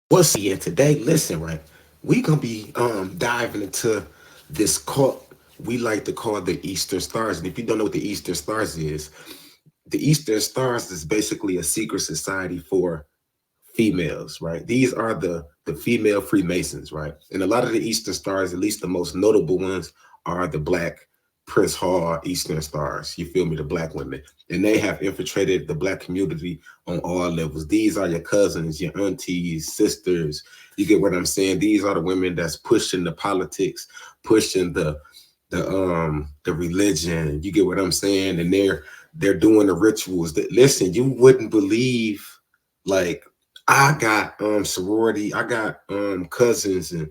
What's here today? Listen, right? We gonna be diving into this cult we like to call the Eastern Stars. And if you don't know what the Eastern Stars is, the Eastern Stars is basically a secret society for females, right? These are the female Freemasons, right? And a lot of the Eastern Stars, at least the most notable ones, are the Black Prince Hall Eastern Stars. You feel me? The Black women, and they have infiltrated the Black community on all levels. These are your cousins, your aunties, sisters. You get what I'm saying? These are the women that's pushing the politics, pushing the religion. You get what I'm saying? And they're doing the rituals that, listen, you wouldn't believe. Like, I got sorority, I got cousins and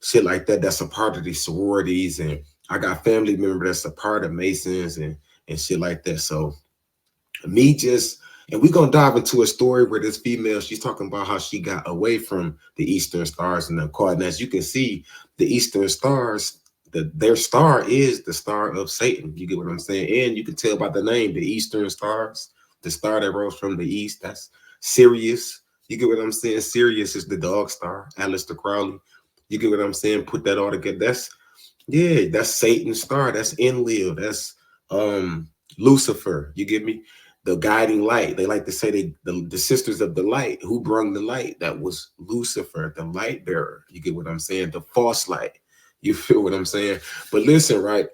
shit like that that's a part of these sororities, and I got family members that's a part of Masons and shit like that. So me just and we're gonna dive into a story where this female, she's talking about how she got away from the Eastern Stars and the card. And as you can see, the Eastern Stars, their star is the star of Satan. You get what I'm saying? And you can tell by the name, the Eastern Stars, the star that rose from the east, that's Sirius. You get what I'm saying? Sirius is the dog star, Aleister Crowley. You get what I'm saying? Put that all together. That's Satan's star. That's Enlil. That's Lucifer. You get me? The guiding light. They like to say the sisters of the light. Who brung the light? That was Lucifer, the light bearer. You get what I'm saying? The false light. You feel what I'm saying? But listen, right?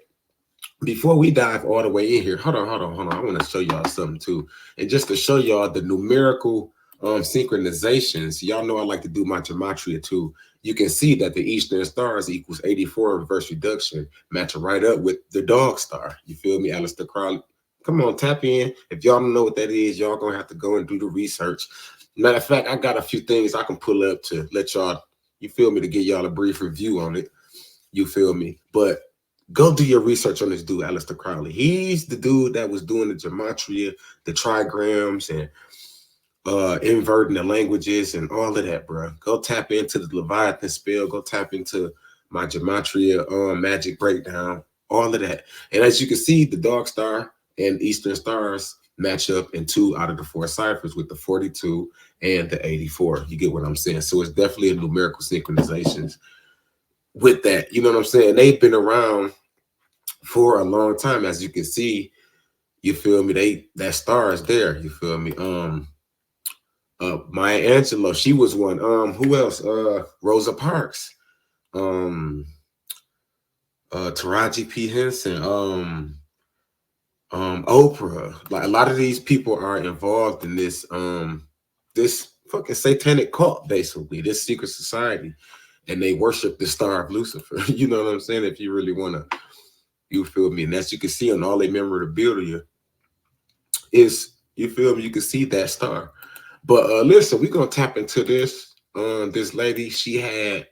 Before we dive all the way in here, hold on. I want to show y'all something too. And just to show y'all the numerical synchronizations, y'all know I like to do my gematria too. You can see that the Eastern Stars equals 84 reverse reduction, matching right up with the dog star. You feel me? Aleister Crowley. Come on, tap in. If y'all don't know what that is, y'all gonna have to go and do the research. Matter of fact, I got a few things I can pull up to let y'all, you feel me, to get y'all a brief review on it. You feel me? But go do your research on this dude, Aleister Crowley. He's the dude that was doing the gematria, the trigrams, and inverting the languages and all of that, bro. Go tap into the Leviathan spell. Go tap into my gematria magic breakdown, all of that. And as you can see, the Dog Star and Eastern Stars match up in 2 out of the 4 ciphers with the 42 and the 84. You get what I'm saying? So it's definitely a numerical synchronizations with that. You know what I'm saying? They've been around for a long time. As you can see, you feel me? That star is there. You feel me? Maya Angelou, she was one. Who else? Rosa Parks, Taraji P. Henson, Oprah. Like, a lot of these people are involved in this fucking satanic cult, basically, this secret society, and they worship the star of Lucifer. You know what I'm saying? If you really wanna, you feel me? And as you can see on all their memorabilia, is, you feel me? You can see that star. But listen, we're gonna tap into this. This lady, she had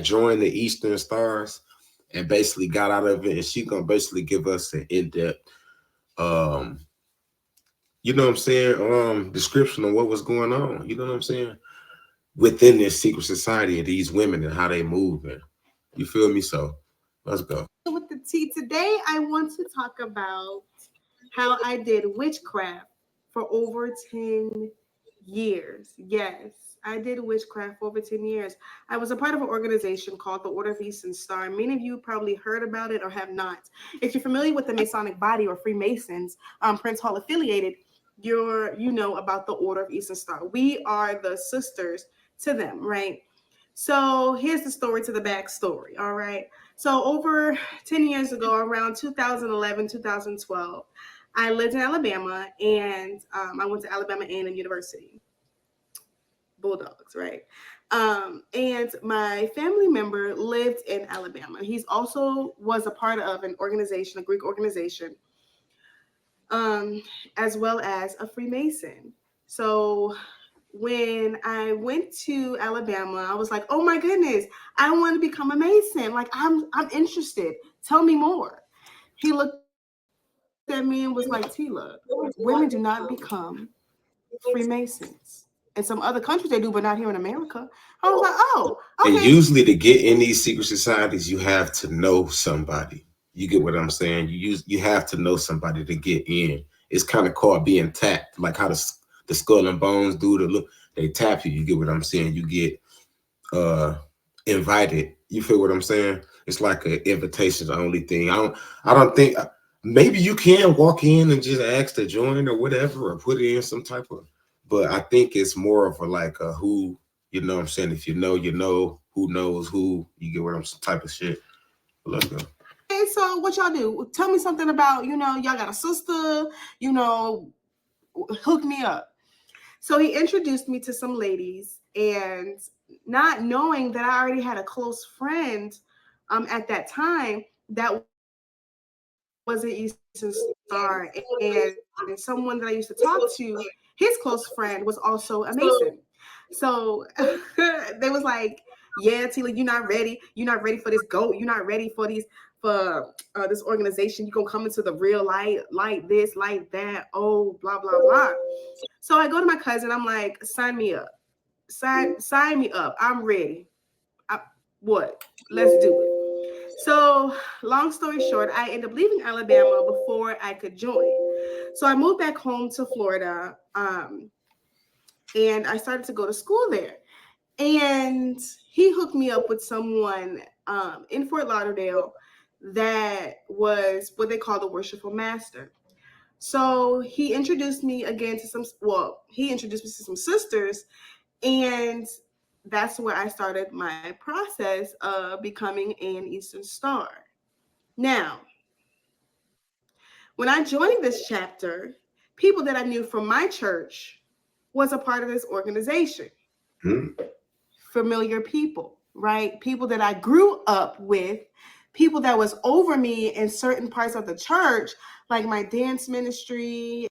joined the Eastern Stars and basically got out of it, and she gonna basically give us an in-depth, you know what I'm saying, description of what was going on. You know what I'm saying, within this secret society of these women and how they move. And you feel me? So let's go. With the tea today, I want to talk about how I did witchcraft for over 10 years. Yes, I did witchcraft for over 10 years. I was a part of an organization called the Order of Eastern Star. Many of you probably heard about it or have not. If you're familiar with the Masonic body or Freemasons, Prince Hall affiliated, you know about the Order of Eastern Star. We are the sisters to them, right? So here's the story to the backstory, all right? So over 10 years ago, around 2011, 2012, I lived in Alabama, and I went to Alabama A&M University. Bulldogs, right? And my family member lived in Alabama. He's also was a part of an organization, a Greek organization, as well as a Freemason. So when I went to Alabama, I was like, "Oh my goodness, I want to become a Mason. Like, I'm interested. Tell me more." He looked at me and was like, "Tila, women do not become Freemasons. In some other countries they do, but not here in America." I was like, "Oh, okay." And usually to get in these secret societies, you have to know somebody. You get what I'm saying? You have to know somebody to get in. It's kind of called being tapped, like how the skull and bones do the look. They tap you. You get what I'm saying? You get uh invited. You feel what I'm saying? It's like an invitation, the only thing. I don't think maybe you can walk in and just ask to join or whatever or put in some type of, but I think it's more of a like a who, you know what I'm saying? If you know, you know, who knows who, you get what I'm type of shit. But let's go. Hey, so what y'all do? Tell me something about, y'all got a sister, you know, hook me up. So he introduced me to some ladies, and not knowing that I already had a close friend at that time that was an Eastern Star, and someone that I used to talk to, his close friend was also a Mason. So they was like, yeah, Tila, you're not ready. You're not ready for this GOAT. You're not ready for this organization. You're gonna come into the real light this, light that. Oh, blah blah blah. So I go to my cousin. I'm like, sign me up. Sign me up. I'm ready. I, what? Let's do it. So, long story short, I ended up leaving Alabama before I could join. So I moved back home to Florida, and I started to go to school there. And he hooked me up with someone in Fort Lauderdale that was what they call the worshipful master. So he introduced me again to he introduced me to some sisters, and that's where I started my process of becoming an Eastern Star. Now, when I joined this chapter, people that I knew from my church was a part of this organization. Hmm? Familiar people, right? People that I grew up with, people that was over me in certain parts of the church, like my dance ministry.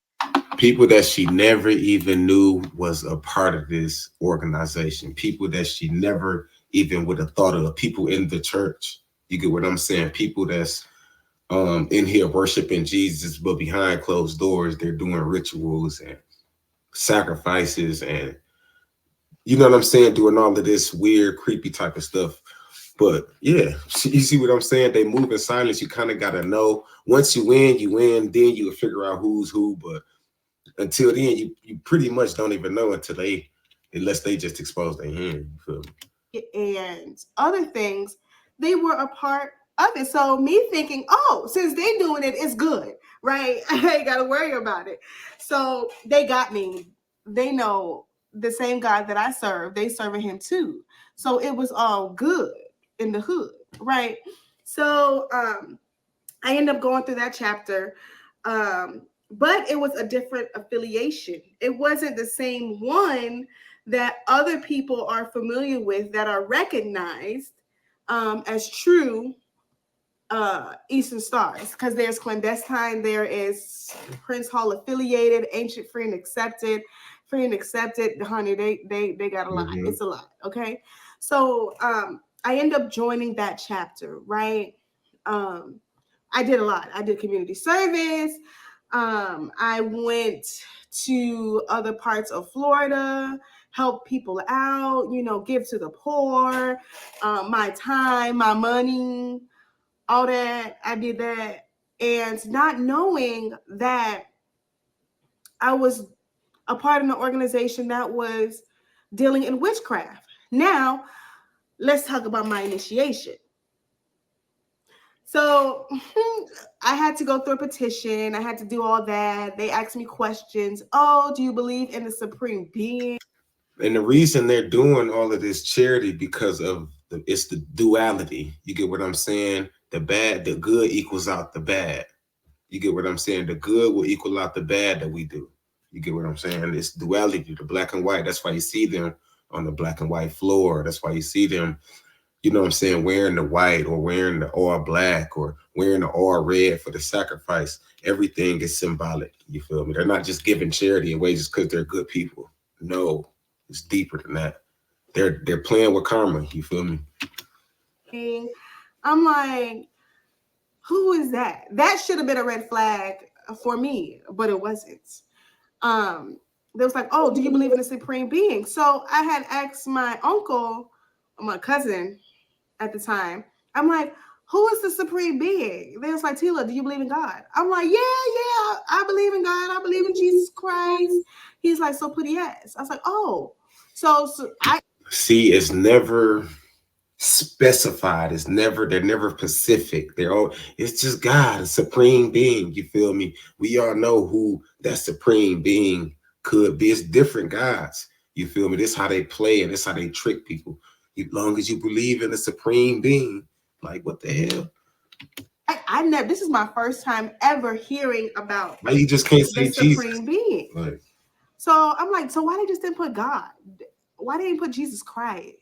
People that she never even knew was a part of this organization. People that she never even would have thought of. People in the church. You get what I'm saying? People that's in here worshiping Jesus, but behind closed doors, they're doing rituals and sacrifices and you know what I'm saying, doing all of this weird, creepy type of stuff. But yeah, you see what I'm saying? They move in silence. You kind of gotta know. Once you win, you win. Then you will figure out who's who. But until then, you pretty much don't even know until unless they just expose their hand. You feel me? And other things, they were a part of it. So me thinking, oh, since they doing it, it's good, right? I ain't gotta worry about it. So they got me. They know the same God that I serve, they serving him too. So it was all good in the hood, right? So I ended up going through that chapter. But it was a different affiliation. It wasn't the same one that other people are familiar with that are recognized as true Eastern Stars. Because there's Clandestine, there is Prince Hall affiliated, Ancient Free and Accepted. Free and Accepted, honey, they got a lot. Mm-hmm. It's a lot, okay? So I end up joining that chapter, right? Um, I did a lot. I did community service. I went to other parts of Florida, help people out, give to the poor, my time, my money, all that. I did that. And not knowing that I was a part of an organization that was dealing in witchcraft. Now, let's talk about my initiation. So I had to go through a petition. I had to do all that. They asked me questions. Oh, do you believe in the supreme being? And the reason they're doing all of this charity because of it's the duality. You get what I'm saying? The bad, the good equals out the bad. You get what I'm saying? The good will equal out the bad that we do. You get what I'm saying? It's duality, the black and white. That's why you see them on the black and white floor. That's why you see them, you know what I'm saying, wearing the white or wearing the all black or wearing the all red for the sacrifice. Everything is symbolic. You feel me? They're not just giving charity away just because they're good people. No, it's deeper than that. They're playing with karma. You feel me? I'm like, who is that? That should have been a red flag for me, but it wasn't. They was like, oh, do you believe in the supreme being? So I had asked my uncle, my cousin at the time. I'm like, who is the supreme being? They was like, Tila, do you believe in God? I'm like, yeah, I believe in God. I believe in Jesus Christ. He's like, so put yes. I was like, oh, so I See, it's never specified. It's never, they're never specific. They're all, it's just God, a supreme being. You feel me? We all know who that supreme being could be. It's different gods. You feel me? This how they play and this how they trick people. As long as you believe in a supreme being, like what the hell? I never. This is my first time ever hearing about Why you just can't the say Jesus? supreme being. Like, So I'm like, so why they just didn't put God? Why they didn't put Jesus Christ?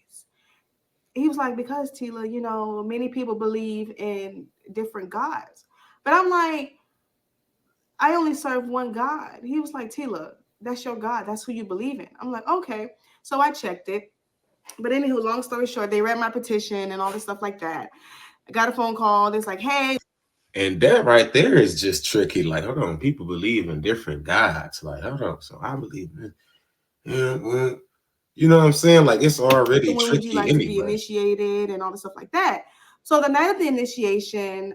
He was like, because Tila, many people believe in different gods. But I'm like, I only serve one God. He was like, Tila, that's your God. That's who you believe in. I'm like, okay. So I checked it. But anywho, long story short, they read my petition and all this stuff like that. I got a phone call. It's like, hey, and that right there is just tricky. Like, hold on, people believe in different gods. Like, hold on, so I believe in, yeah, well, you know what I'm saying? Like, it's already when would you tricky like to be anyway. initiated and all the stuff like that. So the night of the initiation,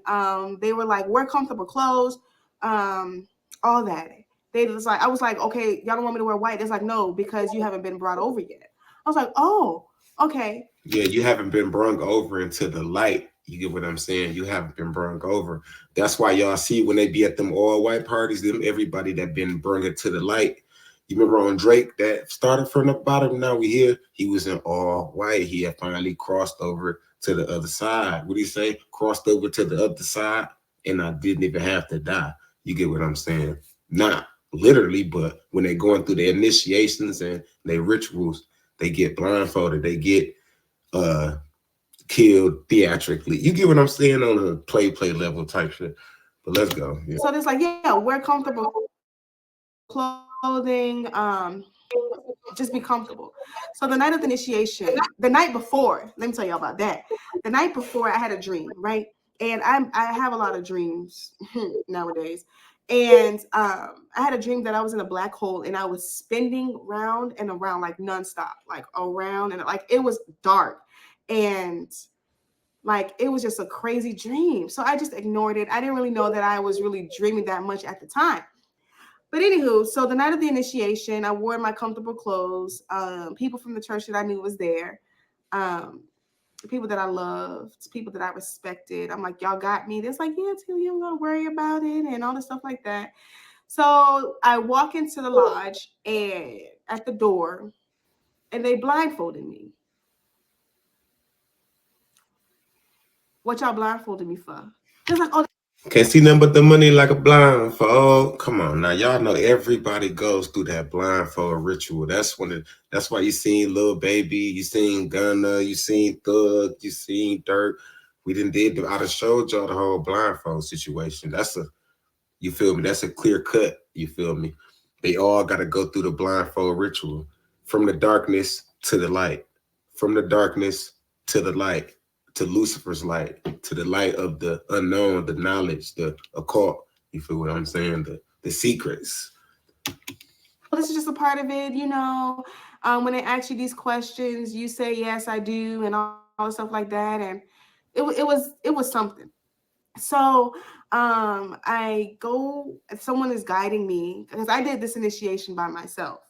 they were like, wear comfortable clothes, all that. They was like, I was like, okay, y'all don't want me to wear white. It's like, no, because you haven't been brought over yet. I was like, oh, okay. Yeah, you haven't been brung over into the light. You get what I'm saying? You haven't been brung over. That's why y'all see when they be at them all white parties, them everybody that been brung into the light. You remember on Drake that started from the bottom, now we here. He was in all white. He had finally crossed over to the other side. What do you say? Crossed over to the other side, and I didn't even have to die. You get what I'm saying? Not literally, but when they going through their initiations and their rituals, they get blindfolded. They get uh killed theatrically. You get what I'm saying on a play level type shit. But let's go. Yeah. So it's like, yeah, wear comfortable clothing, just be comfortable. So the night of the initiation, the night before, let me tell y'all about that. The night before, I had a dream, right? And I have a lot of dreams nowadays. And I had a dream that I was in a black hole and I was spinning round and around like nonstop, like around and like it was dark. And like it was just a crazy dream. So I just ignored it. I didn't really know that I was really dreaming that much at the time. But anywho, so the night of the initiation, I wore my comfortable clothes. People from the church that I knew was there. Um, People that I loved, people that I respected. I'm like, y'all got me. It's like, yeah, too, you don't gotta worry about it and all this stuff like that. So I walk into the lodge and at the door, and they blindfolded me. What y'all blindfolded me for? It's like, oh, Can't see nothing but the money like a blindfold. Come on now, y'all know everybody goes through that blindfold ritual. That's why you seen Lil Baby, you seen Gunna, you seen Thug, you seen Dirt. We didn't did. I done showed y'all the whole blindfold situation. That's a, you feel me? That's a clear cut. You feel me? They all got to go through the blindfold ritual from the darkness to the light, from the darkness to the light, to Lucifer's light, to the light of the unknown, the knowledge, the occult. You feel what I'm saying? The secrets. this is just a part of it, you know. When they ask you these questions, you say yes, I do, and all the stuff like that, and it was something. So I go, someone is guiding me because I did this initiation by myself,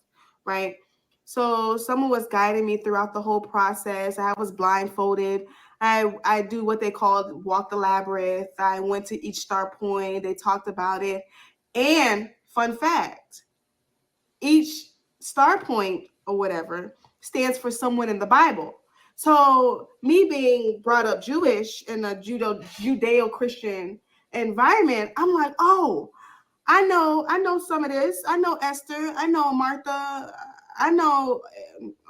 right? So someone was guiding me throughout the whole process. I was blindfolded. I do what they call walk the labyrinth. I went to each star point. They talked about it. And fun fact, each star point or whatever stands for someone in the Bible. So me being brought up Jewish in a Judeo-Christian environment, I'm like, oh, I know some of this. I know Esther. I know Martha. I know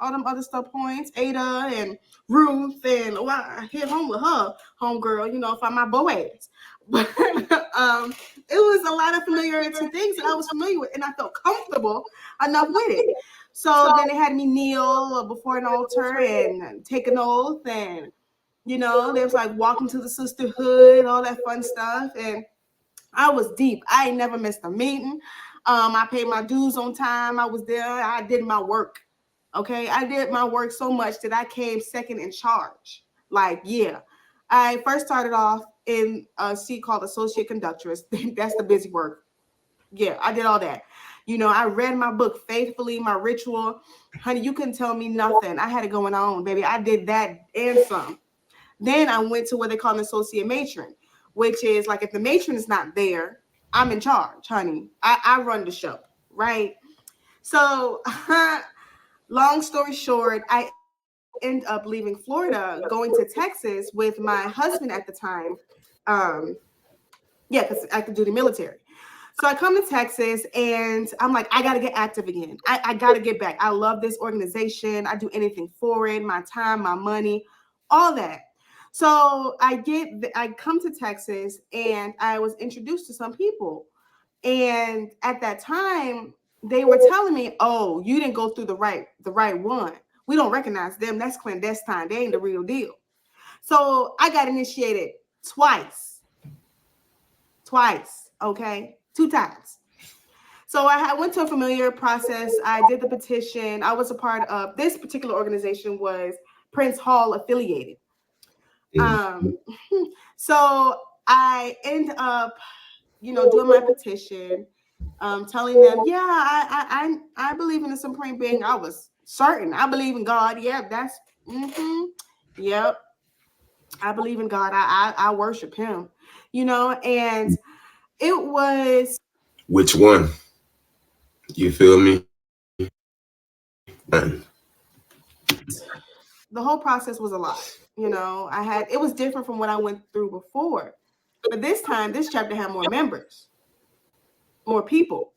all them other stuff points, Ada and Ruth, and well, I hit home with her, homegirl, find my Boaz. But it was a lot of familiarity things that I was familiar with, and I felt comfortable enough with it. So then they had me kneel before an altar and take an oath, and there was like walking to the sisterhood, all that fun stuff, and I was deep. I ain't never missed a meeting. I paid my dues on time. I was there. I did my work. Okay. I did my work so much that I came second in charge. Like, yeah, I first started off in a seat called associate conductress. That's the busy work. Yeah, I did all that. I read my book faithfully, my ritual. Honey, you couldn't tell me nothing. I had it going on, baby. I did that and some. Then I went to what they call an associate matron, which is like if the matron is not there, I'm in charge, honey. I run the show, right? So, long story short, I end up leaving Florida, going to Texas with my husband at the time. Um, yeah, because I could do the military. So I come to Texas and I'm like, I got to get active again. I got to get back. I love this organization. I do anything for it, my time, my money, all that. So I come to Texas and I was introduced to some people. And at that time, they were telling me, "Oh, you didn't go through the right one. We don't recognize them. That's clandestine. They ain't the real deal." So I got initiated twice, okay, 2 times. So I went to a familiar process. I did the petition. I was a part of this particular organization was Prince Hall affiliated. Um, so I end up, doing my petition, telling them, yeah, I believe in the supreme being. I was certain. I believe in God. Yeah, yep. I believe in God. I worship Him. And it was Which one? You feel me? the whole process was a lot. It was different from what I went through before, but this time, this chapter had more members, more people,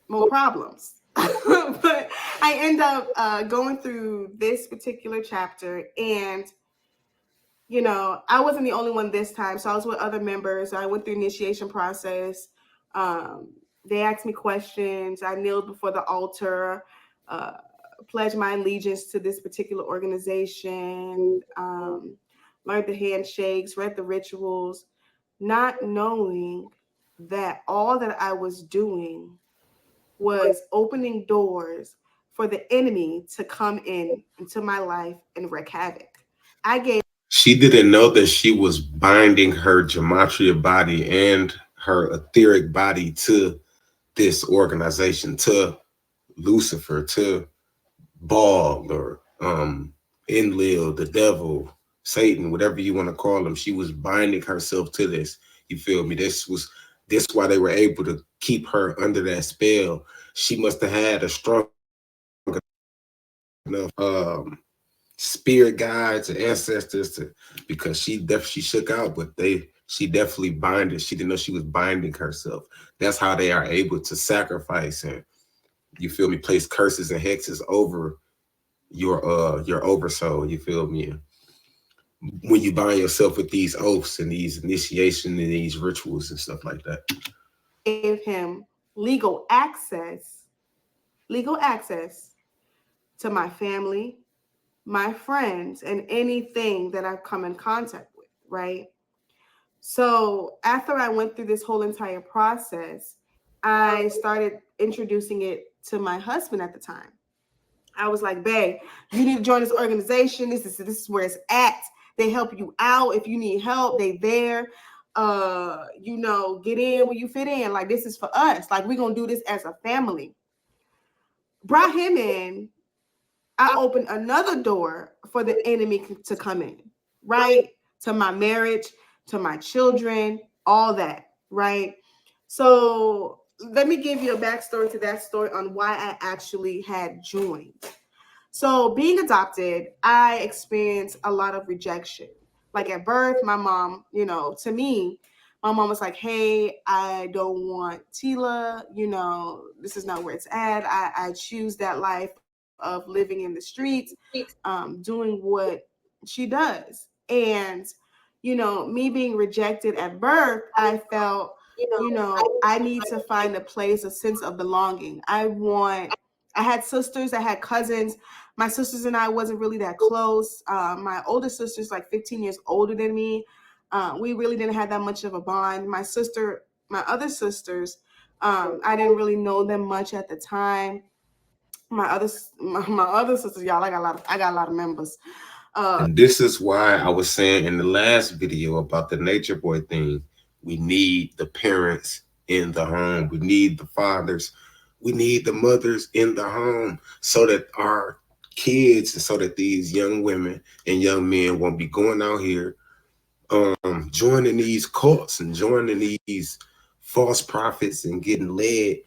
more problems. But I end up going through this particular chapter, and I wasn't the only one this time. So I was with other members. I went through initiation process. Um, they asked me questions. I kneeled before the altar, uh, pledged my allegiance to this particular organization, learned the handshakes, read the rituals, not knowing that all that I was doing was opening doors for the enemy to come in into my life and wreak havoc. I gave She didn't know that she was binding her gematria body and her etheric body to this organization, to Lucifer, to Baal or Enlil, the devil, Satan, whatever you want to call him. She was binding herself to this. You feel me? This why they were able to keep her under that spell. She must have had a strong enough spirit guides and ancestors to, because she shook out, but she definitely binded. She didn't know she was binding herself. That's how they are able to sacrifice and, you feel me, place curses and hexes over your oversoul. You feel me? When you bind yourself with these oaths and these initiation and these rituals and stuff like that. gave him legal access to my family, my friends, and anything that I've come in contact with, right? So after I went through this whole entire process, I started introducing it to my husband at the time. I was like, babe, you need to join this organization. This is where it's at. They help you out. If you need help, they there. Get in where you fit in. Like, this is for us. Like, we're gonna do this as a family. Brought him in. I opened another door for the enemy to come in, right? To my marriage, to my children, all that, right? So let me give you a backstory to that story on why I actually had joined. So being adopted, I experienced a lot of rejection. Like at birth, my mom, to me, my mom was like, hey, I don't want Tila, this is not where it's at. I choose that life of living in the streets, doing what she does. And, me being rejected at birth, I felt, I need to find a place, a sense of belonging. I had sisters, I had cousins. My sisters and I wasn't really that close. My older sister's like 15 years older than me. We really didn't have that much of a bond. My other sisters, I didn't really know them much at the time. My other sisters, y'all, I got a lot of members. And this is why I was saying in the last video about the nature boy thing, we need the parents in the home. We need the fathers. We need the mothers in the home so that our kids and so that these young women and young men won't be going out here joining these cults and joining these false prophets and getting led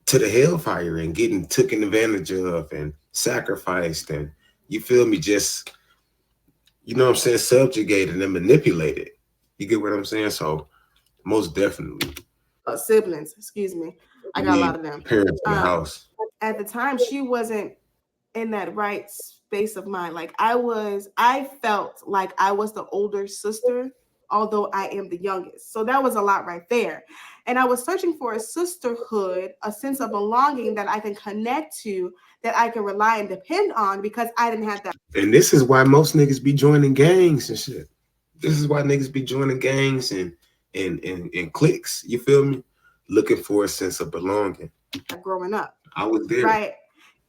to the hellfire and getting taken advantage of and sacrificed and you feel me just what I'm saying, subjugated and manipulated. You get what I'm saying? So most definitely siblings, excuse me. I we got a need lot of them. parents in the Um, house. at the time, she wasn't in that right space of mind. Like I felt like I was the older sister, although I am the youngest. So that was a lot right there. And I was searching for a sisterhood, a sense of belonging that I can connect to, that I can rely and depend on because I didn't have that. And this is why most niggas be joining gangs and shit. This is why niggas be joining gangs and cliques. You feel me? Looking for a sense of belonging. Growing up. I was there. Right.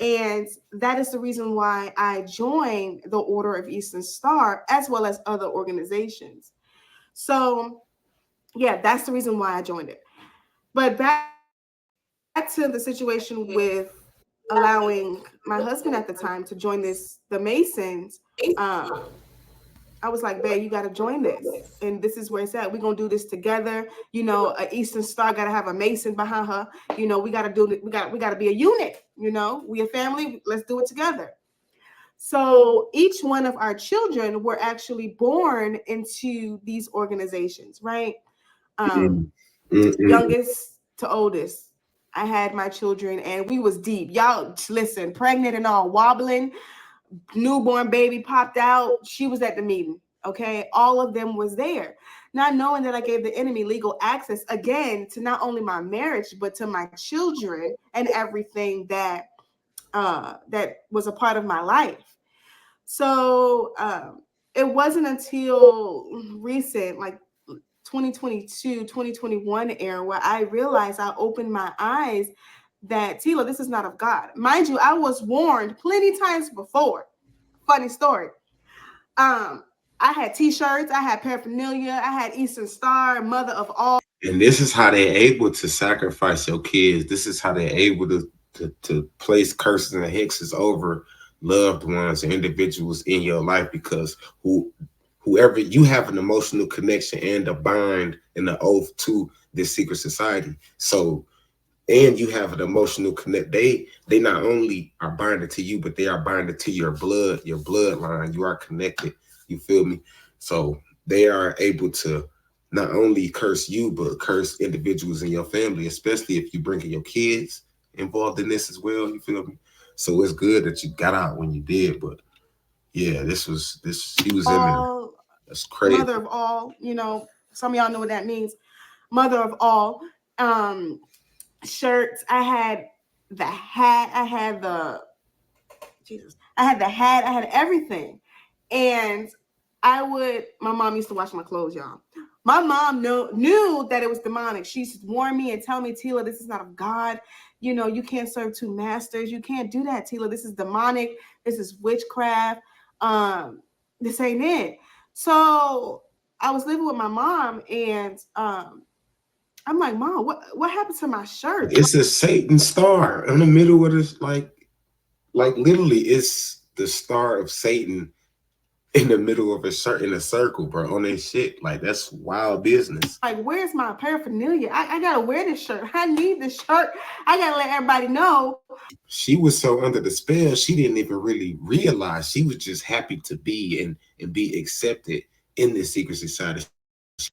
And that is the reason why I joined the Order of Eastern Star as well as other organizations. So, yeah, that's the reason why I joined it. But back to the situation with allowing my husband at the time to join the Masons. Um, I was like, babe, you got to join this. And this is where it's at. We're going to do this together. A Eastern Star got to have a Mason behind her. We got to do it. We got to be a unit. We a family. Let's do it together. So each one of our children were actually born into these organizations, right? Youngest to oldest. I had my children and we was deep. Y'all listen, pregnant and all, wobbling, newborn baby popped out. She was at the meeting. Okay. All of them was there. Not knowing that I gave the enemy legal access again to not only my marriage, but to my children and everything that was a part of my life. So it wasn't until recent, like 2022, 2021 era, where I realized I opened my eyes that Tila, this is not of God. Mind you, I was warned plenty times before. Funny story. Um, I had T-shirts, I had paraphernalia, I had Eastern Star, Mother of All. And this is how they're able to sacrifice your kids. This is how they're able to place curses and hexes over loved ones and individuals in your life because whoever you have an emotional connection and a bind and an oath to this secret society. So and you have an emotional connect. They not only are binded to you, but they are binded to your bloodline. You are connected. You feel me? So they are able to not only curse you, but curse individuals in your family, especially if you bringing your kids involved in this as well. You feel me? So it's good that you got out when you did, but yeah, this she was in there. That's crazy. Mother of all, some of y'all know what that means. Mother of all. Shirts. I had the hat. I had the hat. I had everything. And my mom used to wash my clothes, y'all. My mom knew that it was demonic. She used to warn me and tell me, Tila, this is not of God. You can't serve two masters. You can't do that, Tila. This is demonic. This is witchcraft. This ain't it. So I was living with my mom and I'm like, Mom, what happened to my shirt? It's a Satan star in the middle of this, like literally, it's the star of Satan in the middle of in a circle, bro, on that shit. Like that's wild business. Like, where's my paraphernalia? I gotta wear this shirt. I need this shirt. I gotta let everybody know. She was so under the spell, she didn't even really realize. She was just happy to be and be accepted in this secret society. She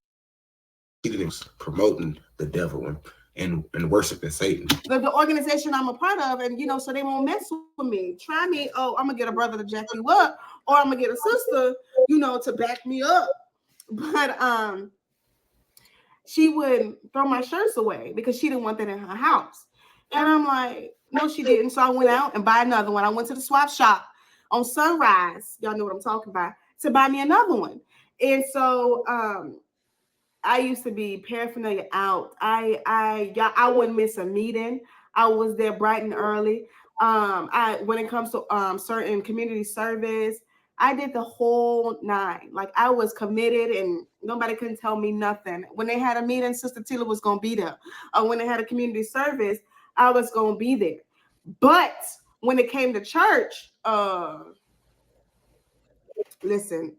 didn't promoting the devil and worshiping Satan. The organization I'm a part of, and so they won't mess with me. Try me. Oh, I'm gonna get a brother to jack you up, or I'm gonna get a sister, to back me up. But she would throw my shirts away because she didn't want that in her house. And I'm like, no, she didn't. So I went out and buy another one. I went to the swap shop on Sunrise. Y'all know what I'm talking about, to buy me another one. And so I used to be paraphernalia out. I wouldn't miss a meeting. I was there bright and early. When it comes to certain community service, I did the whole nine. Like I was committed and nobody couldn't tell me nothing. When they had a meeting, Sister Tila was gonna be there. Or when they had a community service, I was gonna be there. But when it came to church, listen,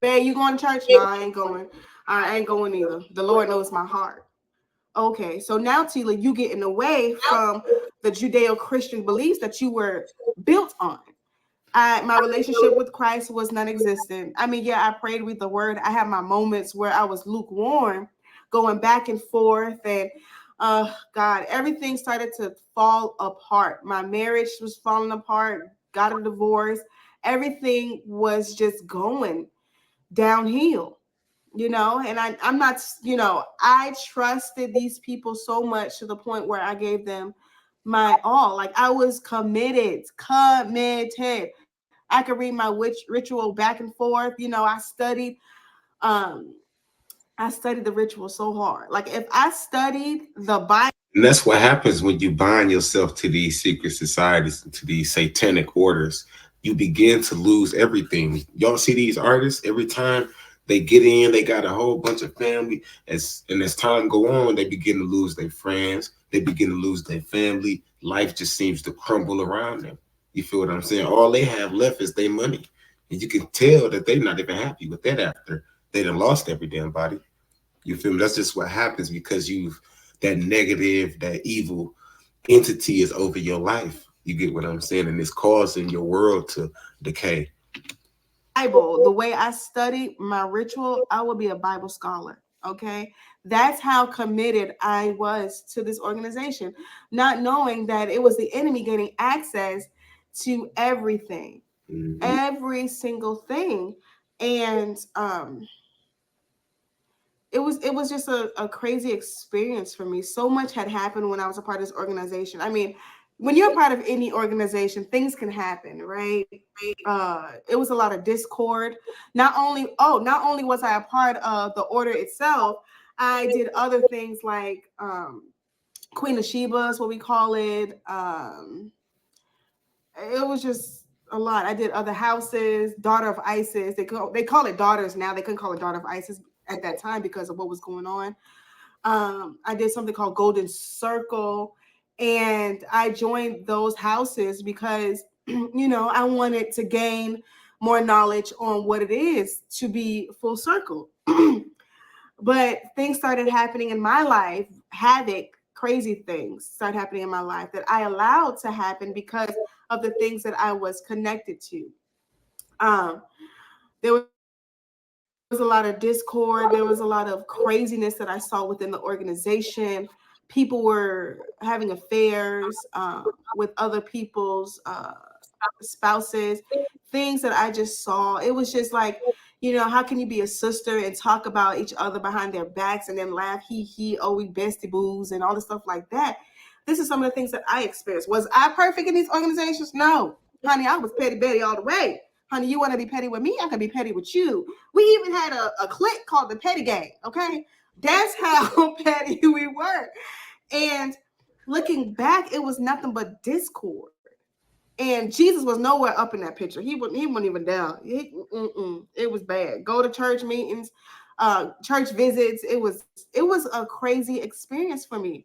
babe, you going to church? No, I ain't going. I ain't going either. The Lord knows my heart. Okay, so now Tila, you getting away from the Judeo-Christian beliefs that you were built on. My relationship with Christ was non-existent. I mean, yeah, I prayed with the word. I had my moments where I was lukewarm, going back and forth, and God, everything started to fall apart. My marriage was falling apart. Got a divorce. Everything was just going downhill, and I'm not, I trusted these people so much to the point where I gave them my all. Like I was committed. I could read my ritual back and forth. Um, I studied the ritual so hard. Like if I studied the Bible. And that's what happens when you bind yourself to these secret societies and to these satanic orders. You begin to lose everything. Y'all see these artists every time they get in, they got a whole bunch of family. As time go on, they begin to lose their friends. They begin to lose their family. Life just seems to crumble around them. You feel what I'm saying? All they have left is their money. And you can tell that they're not even happy with that after they done lost every damn body. You feel me? That's just what happens because that negative, that evil entity is over your life. You get what I'm saying? And it's causing your world to decay. Bible, the way I studied my ritual, I would be a Bible scholar. Okay. That's how committed I was to this organization, not knowing that it was the enemy getting access to everything, every single thing. And it was just a crazy experience for me. So much had happened when I was a part of this organization. I mean, when you're a part of any organization, things can happen, right? It was a lot of discord. Not only was I a part of the order itself, I did other things like Queen of Sheba is what we call it. It was just a lot. I did other houses, Daughter of Isis. They call it daughters now. They couldn't call it Daughter of Isis at that time because of what was going on. I did something called Golden Circle, and I joined those houses because I wanted to gain more knowledge on what it is to be full circle. But things started happening in my life, havoc, crazy things started happening in my life that I allowed to happen because of the things that I was connected to. Um, there was a lot of discord. There was a lot of craziness that I saw within the organization. People were having affairs with other people's spouses, things that I just saw. It was just like, how can you be a sister and talk about each other behind their backs and then laugh, oh, we bestie boos and all this stuff like that. This is some of the things that I experienced. Was I perfect in these organizations? No. Honey, I was petty Betty all the way. Honey, you want to be petty with me? I can be petty with you. We even had a clique called the Petty Gang, okay? That's how petty we were. And looking back, it was nothing but discord. And Jesus was nowhere up in that picture. He wasn't even down. It was bad. Go to church meetings, church visits. It was a crazy experience for me.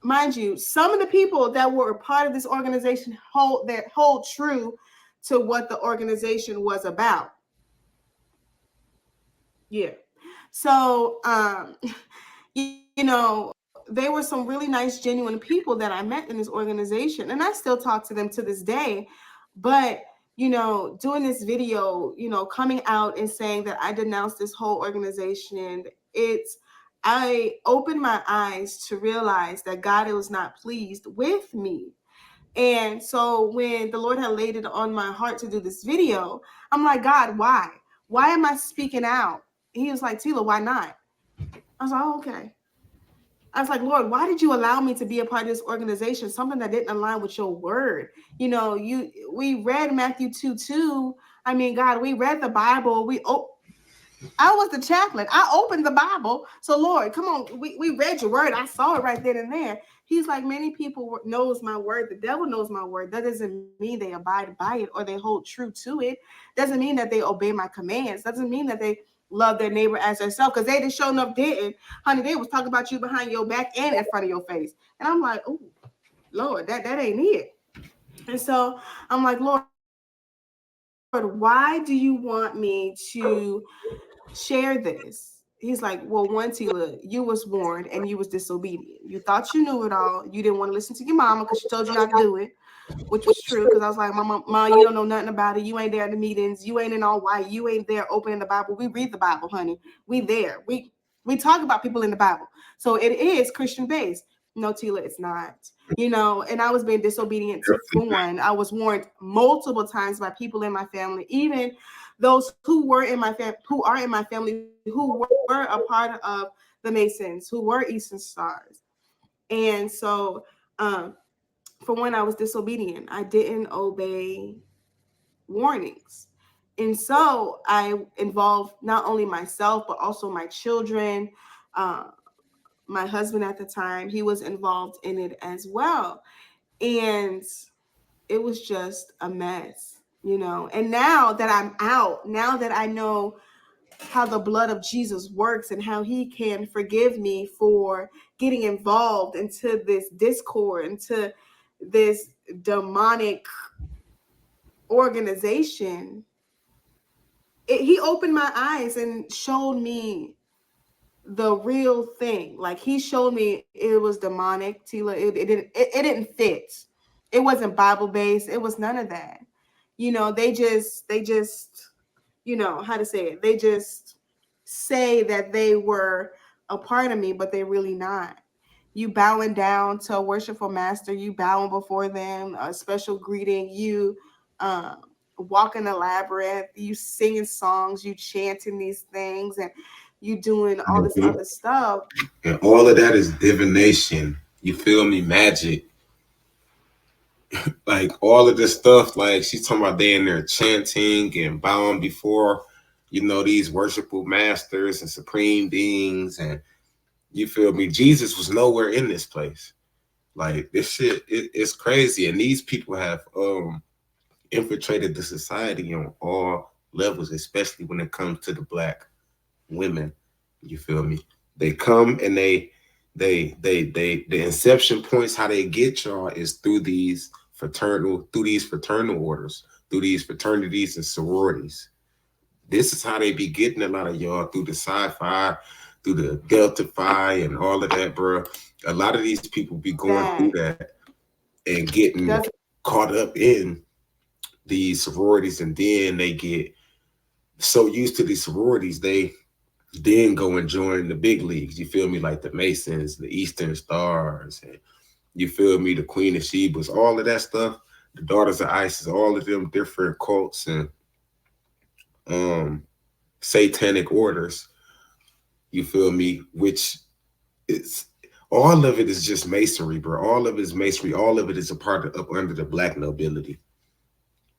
Mind you, some of the people that were a part of this organization hold true to what the organization was about. Yeah. So, they were some really nice, genuine people that I met in this organization, and I still talk to them to this day. But, doing this video, coming out and saying that I denounced this whole organization, I opened my eyes to realize that God was not pleased with me. And so when the Lord had laid it on my heart to do this video, I'm like, God, why? Why am I speaking out? He was like, Tila, why not? I was like, oh, okay. I was like, Lord, why did you allow me to be a part of this organization? Something that didn't align with your word. We read Matthew 2:2. I mean, God, we read the Bible. I was the chaplain. I opened the Bible. So Lord, come on, we read your word. I saw it right then and there. He's like, many people knows my word. The devil knows my word. That doesn't mean they abide by it or they hold true to it. Doesn't mean that they obey my commands. Doesn't mean that they love their neighbor as themselves. Because they just showing up didn't. Honey, they was talking about you behind your back and in front of your face. And I'm like, oh, Lord, that ain't it. And so I'm like, Lord, why do you want me to share this? He's like, well, one, Tila, you was warned and you was disobedient. You thought you knew it all. You didn't want to listen to your mama because she told you not to do it, which was true. Because I was like, Ma, you don't know nothing about it. You ain't there at the meetings. You ain't in all white. You ain't there opening the Bible. We read the Bible, honey. We there. We talk about people in the Bible. So it is Christian based. No, Tila, it's not. And I was being disobedient for one. I was warned multiple times by people in my family, even those who were in my who are in my family, who were a part of the Masons, who were Eastern Stars. And so, for one, I was disobedient. I didn't obey warnings. And so I involved not only myself, but also my children, uh, my husband at the time. He was involved in it as well. And it was just a mess. And now that I'm out, now that I know how the blood of Jesus works and how he can forgive me for getting involved into this discord, into this demonic organization, he opened my eyes and showed me the real thing. Like he showed me it was demonic, Tila. It didn't fit. It wasn't Bible based. It was none of that. They just how to say it. They just say that they were a part of me, but they're really not. You bowing down to a worshipful master, you bowing before them, a special greeting, you um, walking the labyrinth, you singing songs, you chanting these things, and you doing all this Mhm. other stuff. And all of that is divination. You feel me? Magic. Like all of this stuff, like she's talking about they in there chanting and bowing before, these worshipful masters and supreme beings. And you feel me? Jesus was nowhere in this place. Like this shit, it's crazy. And these people have infiltrated the society on all levels, especially when it comes to the black women. You feel me? They come and the inception points how they get y'all is through these fraternal orders, through these fraternities and sororities. This is how they be getting a lot of y'all through the sci-fi, through the Delta Phi and all of that, bro. A lot of these people be going through That that and getting doesn't caught up in these sororities, and then they get so used to these sororities, they then go and join the big leagues. You feel me? Like the Masons, the Eastern Stars, and you feel me? The Queen of Sheba's, all of that stuff. The Daughters of Isis, all of them different cults and um satanic orders. You feel me? Which is all of it is just masonry, bro. All of it is masonry. All of it is a part of up under the black nobility.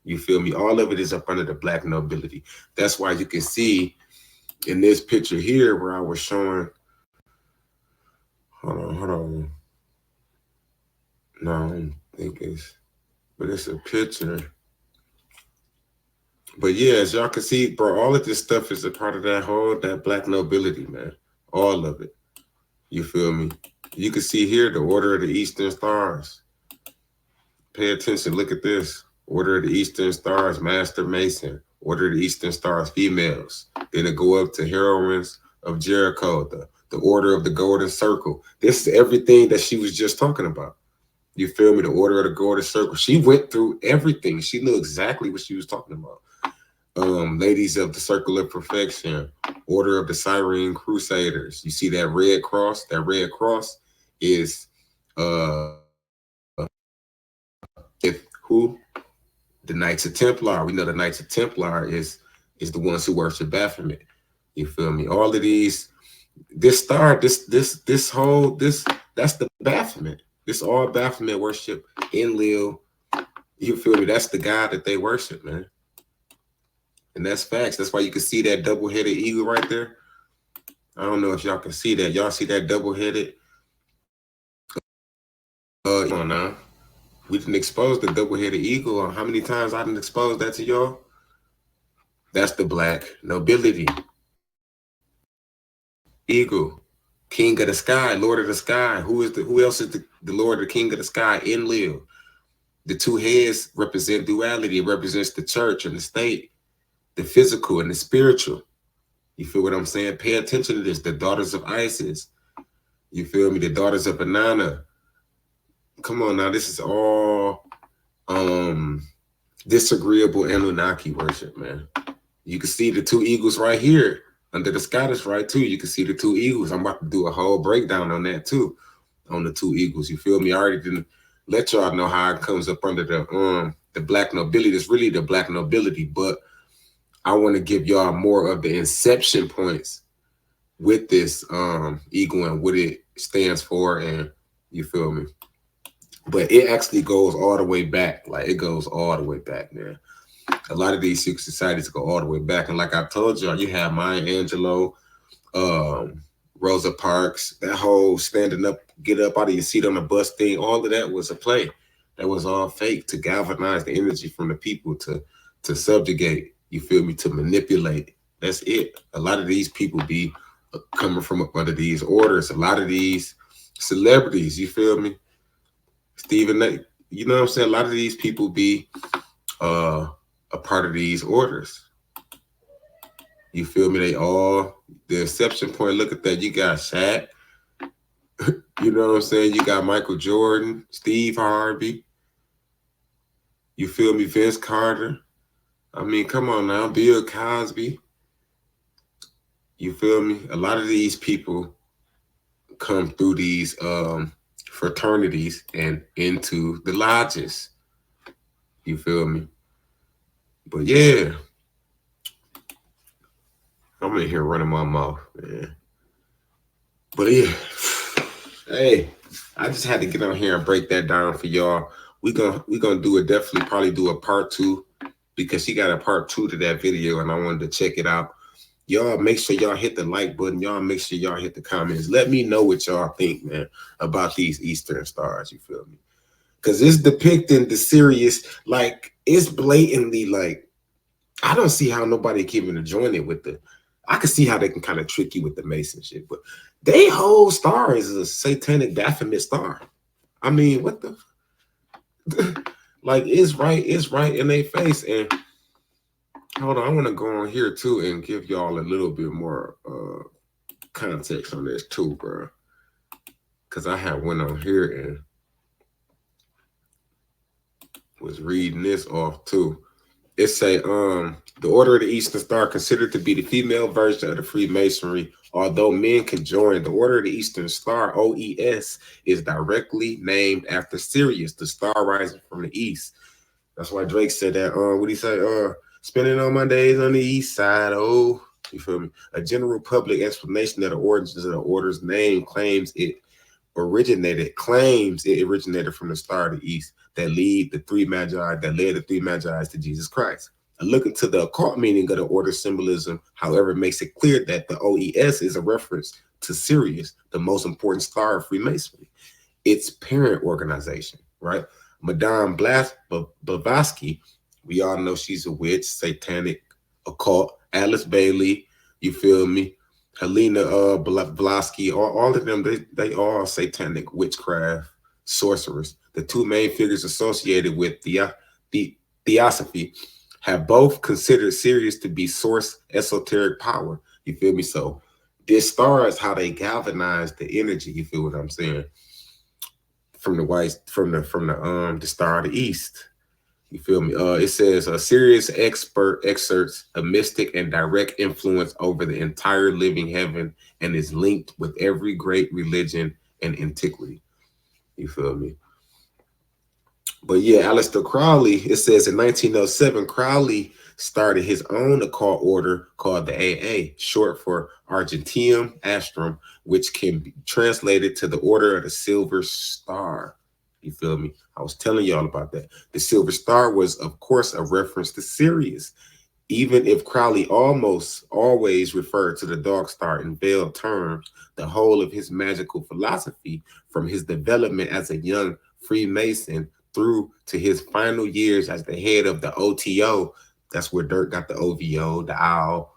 You feel me? All of it is up under the black nobility. That's why you can see in this picture here where I was showing. Hold on. No, I don't think it's, but it's a picture. But yeah, as y'all can see, bro, all of this stuff is a part of that black nobility, man. All of it. You feel me? You can see here the Order of the Eastern Stars. Pay attention. Look at this. Order of the Eastern Stars, Master Mason. Order of the Eastern Stars, females. Then it go up to Heroines of Jericho, the Order of the Golden Circle. This is everything that she was just talking about. You feel me? The Order of the Golden Circle. She went through everything. She knew exactly what she was talking about. Ladies of the Circle of Perfection, Order of the Syrian Crusaders. You see that red cross? That red cross is if who? The Knights of Templar. We know the Knights of Templar is the ones who worship Baphomet. You feel me? All of these, this star, this whole that's the Baphomet. This all Baphomet worship in Lil. You feel me? That's the God that they worship, man. And that's facts. That's why you can see that double-headed eagle right there. I don't know if y'all can see that. Y'all see that double-headed Come on now. We didn't expose the double-headed eagle. How many times I didn't expose that to y'all? That's the black nobility. Eagle. King of the sky, Lord of the sky. Who else is the Lord, the King of the sky? Enlil. The two heads represent duality. It represents the church and the state, the physical and the spiritual. You feel what I'm saying? Pay attention to this. The daughters of Isis. You feel me? The daughters of Inanna. Come on now. This is all um disagreeable Anunnaki worship, man. You can see the two eagles right here under the Scottish right too. You can see the two eagles. I'm about to do a whole breakdown on that too, on the two eagles. You feel me? I already didn't let y'all know how it comes up under the black nobility. It's really the black nobility, but I want to give y'all more of the inception points with this eagle and what it stands for, and you feel me? But it actually goes all the way back. Like it goes all the way back, man. A lot of these secret societies go all the way back. And like I told y'all, you have Maya Angelou, um, Rosa Parks, that whole standing up, get up out of your seat on the bus thing. All of that was a play. That was all fake to galvanize the energy from the people to subjugate. You feel me? To manipulate. That's it. A lot of these people be coming from up under these orders. A lot of these celebrities. You feel me? Stephen, you know what I'm saying? A lot of these people be uh a part of these orders. You feel me? They all the exception point. Look at that. You got Shaq. You know what I'm saying? You got Michael Jordan, Steve Harvey. You feel me? Vince Carter. I mean, come on now. Bill Cosby. You feel me? A lot of these people come through these fraternities and into the lodges. You feel me? But yeah, I'm in here running my mouth, man. But yeah, hey, I just had to get on here and break that down for y'all. We gonna do it. Definitely, probably do a part two because she got a part two to that video, and I wanted to check it out. Y'all make sure y'all hit the like button. Y'all make sure y'all hit the comments. Let me know what y'all think, man, about these Eastern stars. You feel me? Because it's depicting the serious, like it's blatantly like I don't see how nobody can even join it with the. I can see how they can kind of trick you with the Mason shit, but they whole star is a satanic Baphomet star. I mean, what the like it's right in their face. And hold on, I want to go on here too and give y'all a little bit more context on this too, bro. Cause I have went on here and was reading this off too. It say the Order of the Eastern Star considered to be the female version of the Freemasonry. Although men can join, the Order of the Eastern Star (OES) is directly named after Sirius, the star rising from the east. That's why Drake said that. What he say? Spending all my days on the east side. Oh, you feel me? A general public explanation of the origins of the order's name claims it originated from the star of the east that led the three magi to Jesus Christ. A look into the occult meaning of the order symbolism, however, makes it clear that the OES is a reference to Sirius, the most important star of Freemasonry, its parent organization, right? Madame Blavatsky, we all know she's a witch, satanic, occult. Alice Bailey, you feel me? Helena Blavatsky, all of them, they all satanic witchcraft sorcerers. The two main figures associated with the theosophy have both considered Sirius to be source esoteric power. You feel me? So this star is how they galvanize the energy. You feel what I'm saying? From the white, the star of the east. You feel me? It says a serious expert exerts a mystic and direct influence over the entire living heaven and is linked with every great religion and antiquity. You feel me? But yeah, Aleister Crowley, it says in 1907, Crowley started his own occult order called the AA, short for Argenteum Astrum, which can be translated to the Order of the Silver Star. You feel me? I was telling y'all about that. The Silver Star was, of course, a reference to Sirius, even if Crowley almost always referred to the Dark Star in veiled terms. The whole of his magical philosophy from his development as a young Freemason through to his final years as the head of the OTO. That's where Dirk got the OVO, the owl.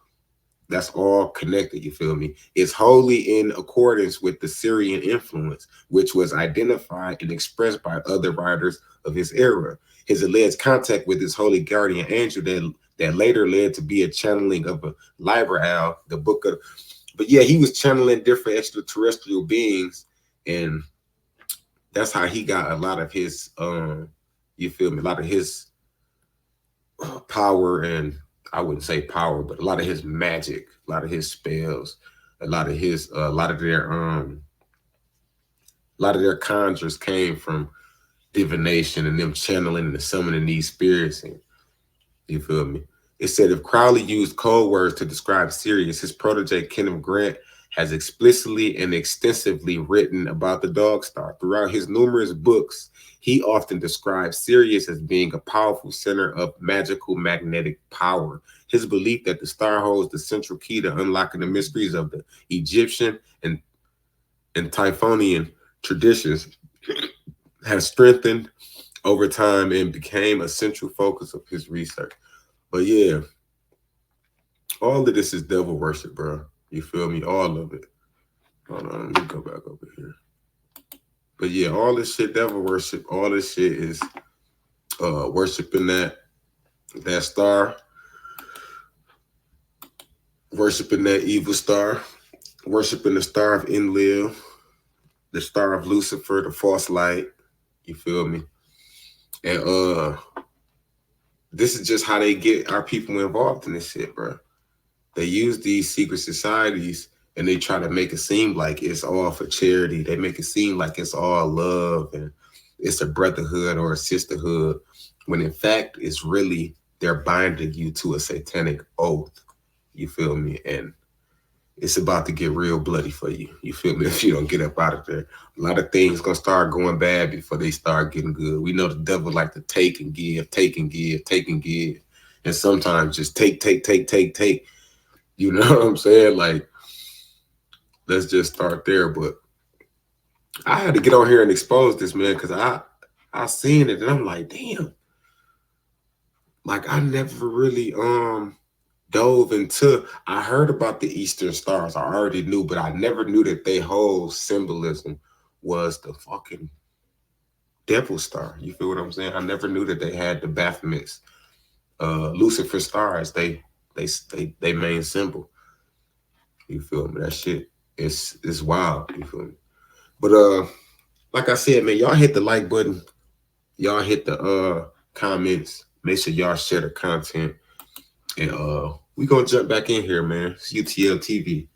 That's all connected, you feel me? It's wholly in accordance with the Syrian influence, which was identified and expressed by other writers of his era. His alleged contact with his holy guardian angel that later led to be a channeling of a Liber Owl, the book of. But yeah, he was channeling different extraterrestrial beings, and that's how he got a lot of his, you feel me? A lot of his power, and I wouldn't say power, but a lot of his magic, a lot of his spells, a lot of their conjures came from divination and them channeling and summoning these spirits. And you feel me? It said if Crowley used code words to describe Sirius, his protege Kenneth Grant has explicitly and extensively written about the dog star. Throughout his numerous books, he often describes Sirius as being a powerful center of magical magnetic power. His belief that the star holds the central key to unlocking the mysteries of the Egyptian and Typhonian traditions has strengthened over time and became a central focus of his research. But yeah, all of this is devil worship, bro. You feel me? All of it. Hold on, let me go back over here. But yeah, all this shit, devil worship, all this shit is worshiping that star, worshiping that evil star, worshiping the star of Enlil, the star of Lucifer, the false light. You feel me? And this is just how they get our people involved in this shit, bro. They use these secret societies and they try to make it seem like it's all for charity. They make it seem like it's all love and it's a brotherhood or a sisterhood, when in fact it's really they're binding you to a satanic oath. You feel me? And it's about to get real bloody for you. You feel me? If you don't get up out of there, a lot of things gonna start going bad before they start getting good. We know the devil like to take and give, take and give, take and give, and sometimes just take, take, take, take, take. You know what I'm saying? Like, let's just start there. But I had to get on here and expose this, man, because I seen it and I'm like, damn. Like I never really dove into. I heard about the Eastern stars. I already knew, but I never knew that their whole symbolism was the fucking devil star. You feel what I'm saying? I never knew that they had the Baphomet's Lucifer stars. They main symbol. You feel me? That shit is wild. You feel me? But like I said, man, y'all hit the like button. Y'all hit the comments. Make sure y'all share the content. And we gonna jump back in here, man. It's UTL TV.